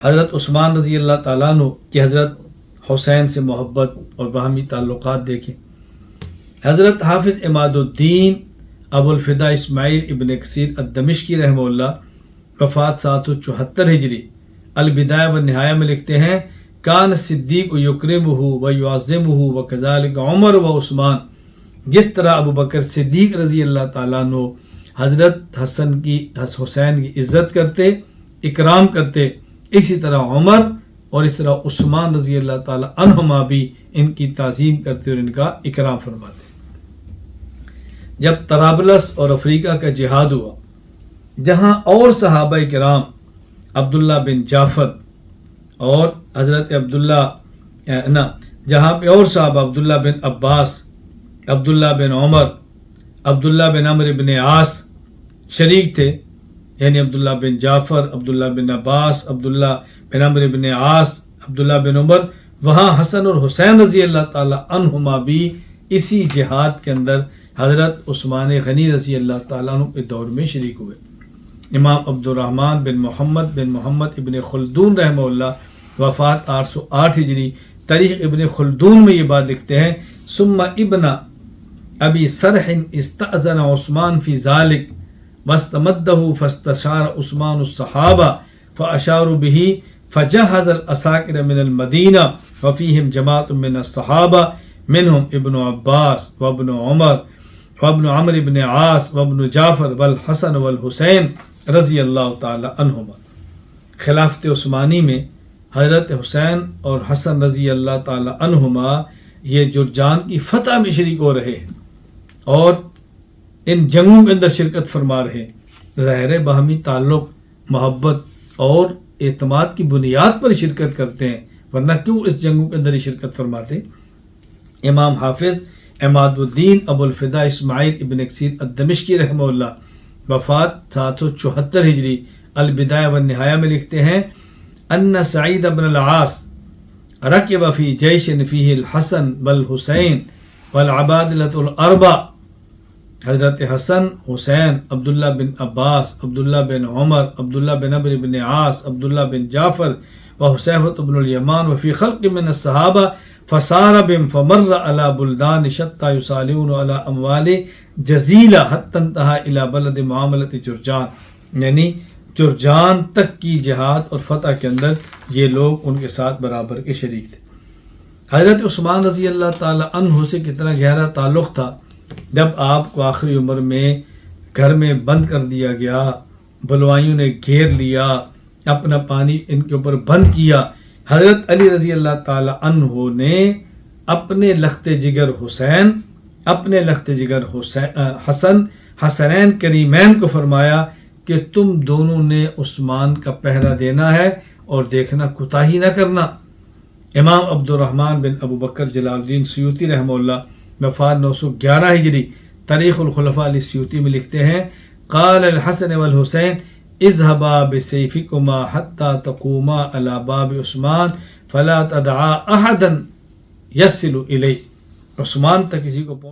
حضرت عثمان رضی اللہ تعالیٰ عنہ کی حضرت حسین سے محبت اور باہمی تعلقات دیکھیں۔ حضرت حافظ عماد الدین ابو الفدا اسماعیل ابن کثیر الدمشقی رحمہ اللہ وفات 774 ہجری البدایہ والنہایہ میں لکھتے ہیں، کان صدیق یکرمہ و یعظمہ وکذالک عمر و عثمان۔ جس طرح ابو بکر صدیق رضی اللہ تعالیٰ عنہ حضرت حسین کی عزت کرتے، اکرام کرتے، اسی طرح عمر اور اس طرح عثمان رضی اللہ تعالیٰ عنہما بھی ان کی تعظیم کرتے اور ان کا اکرام فرماتے۔ جب طرابلس اور افریقہ کا جہاد ہوا، جہاں اور صحابہ کرام عبداللہ بن جعفر اور حضرت جہاں پہ اور صحابہ عبداللہ بن عباس، عبداللہ بن عمر، عبداللہ بن عمرو بن عاص شریک تھے، یعنی عبداللہ بن جعفر، عبداللہ بن عباس، عبداللہ بن عمرو بن عاص، عبداللہ بن عمر، وہاں حسن اور حسین رضی اللہ تعالی عنہما بھی اسی جہاد کے اندر حضرت عثمان غنی رضی اللہ تعالیٰ عنہ کے دور میں شریک ہوئے۔ امام عبد الرحمن بن محمد ابن خلدون رحمہ اللہ وفات 808 ہجری تاریخ ابن خلدون میں یہ بات لکھتے ہیں، ثم ابن ابی سرح استأذن عثمان فی ذالک واستمدہ فاستشار عثمان الصحابہ فاشاروا به فجهز الاساکر من المدینہ وفیہم جماعت من الصحابہ منہم ابن عباس وابن عمر وابن عمرو بن عاص وابن جعفر والحسن والحسین رضی اللہ تعالی عنہما۔ خلافت عثمانی میں حضرت حسین اور حسن رضی اللہ تعالی عنہما یہ جرجان کی فتح میں شریک ہو رہے ہیں اور ان جنگوں کے اندر شرکت فرما رہے ہیں۔ ظاہر باہمی تعلق، محبت اور اعتماد کی بنیاد پر شرکت کرتے ہیں، ورنہ کیوں اس جنگوں کے اندر شرکت فرماتے؟ امام حافظ عماد الدین ابو الفدا اسماعیل ابن کثیر الدمشقی رحمہ اللہ وفات 774 ہجری البدایہ والنہایہ میں لکھتے ہیں، ان سعید بن العاص رکب فی جیش فیہ الحسن والحسین والعبادلۃ الاربع۔ حضرت حسن، حسین، عبداللہ بن عباس، عبداللہ بن عمر، عبداللہ بن عمرو بن عاص، عبداللہ بن جعفر وحسیفۃ بن الیمان وفی خلق من الصحابہ فصار بهم فمر على بلدان شتى يصالحون على اموال جزیلہ حتی انتہا الى بلد معاملت جرجان، یعنی جرجان تک کی جہاد اور فتح کے اندر یہ لوگ ان کے ساتھ برابر کے شریک تھے۔ حضرت عثمان رضی اللہ تعالی عنہ سے کتنا گہرا تعلق تھا، جب آپ کو آخری عمر میں گھر میں بند کر دیا گیا، بلوائیوں نے گھیر لیا، اپنا پانی ان کے اوپر بند کیا، حضرت علی رضی اللہ تعالی عنہ نے اپنے لخت جگر حسین، اپنے لخت جگر حسن، حسنین کریمین کو فرمایا کہ تم دونوں نے عثمان کا پہرا دینا ہے اور دیکھنا، کوتاہی نہ کرنا۔ امام عبد الرحمن بن ابو بکر جلال الدین سیوطی رحمہ اللہ وفات 911 ہجری تاریخ الخلفاء للسیوطی میں لکھتے ہیں، قال الحسن والحسین اذهبا بسیفکما حتی تقوما علی باب عثمان فلا تدعا احدا یصل الیہ۔ عثمان تک کسی کو